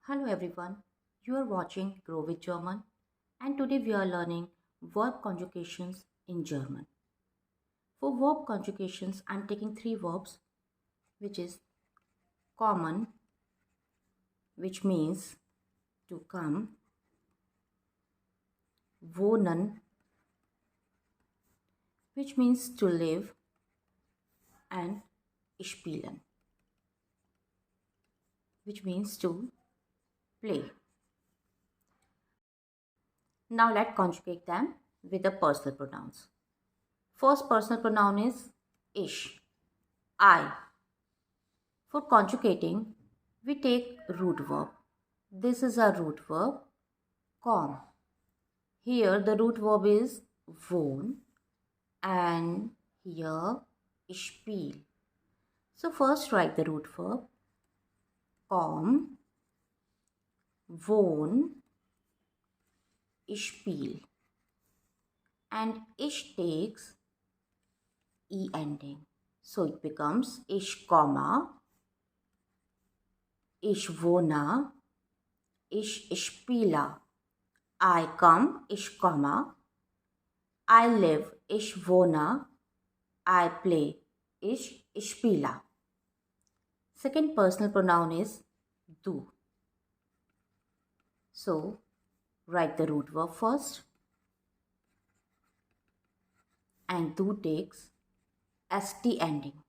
Hello everyone, you are watching Grow with German and today we are learning verb conjugations in German. For verb conjugations, I am taking three verbs which is kommen, which means to come, wohnen, which means to live, and spielen, which means to play. Now let's conjugate them with the personal pronouns. First personal pronoun is ich, I. For conjugating, we take root verb. This is a root verb, komm. Here the root verb is wohn and here spiel. So first write the root verb, komm, wohn, spiel. And ich takes e ending. So it becomes ich komme, ich wohne, ich spiele. I come, ich komme. I live, ich wohne. I play, ich spiele. Second personal pronoun is du. So write the root verb first. And du takes st ending.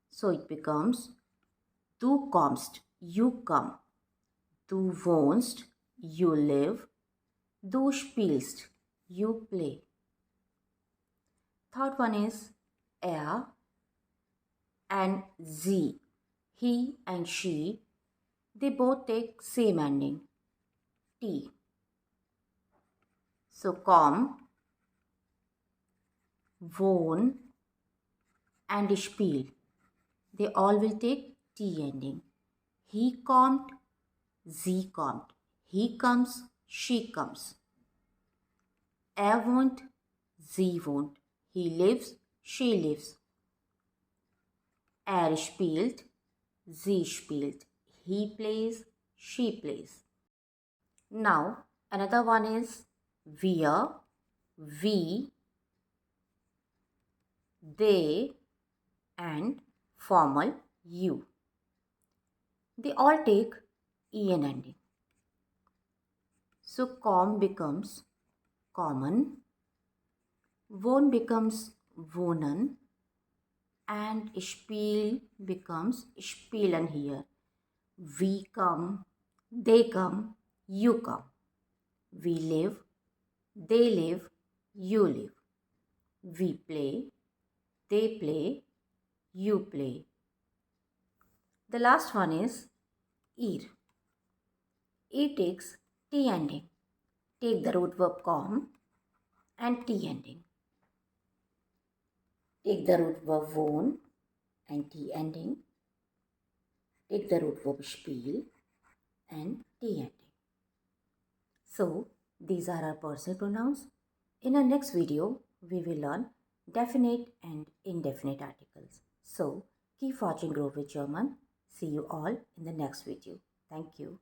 So it becomes du kommst, you come. Du wohnst, you live. Du spielst, you play. Third one is er and sie. He and she, they both take same ending, t. So komm, wohn and spiel, they all will take t ending. He kommt, sie kommt. He comes, she comes. Er wohnt, sie wohnt. He lives, she lives. Er spielt, sie spielt. He plays, she plays. Now, another one is wir, we, they, and formal you. They all take en ending. So komm becomes kommen, wohn becomes wohnen, and spiel becomes spielen here. We come, they come, you come. We live, they live, you live. We play, they play, you play. The last one is ihr. It takes t ending. Take the root verb komm and t ending. Take the root verb wohn and t ending. Take the root verb spiel and t ending. So these are our personal pronouns. In our next video, we will learn definite and indefinite articles. So keep watching Grow with German. See you all in the next video. Thank you.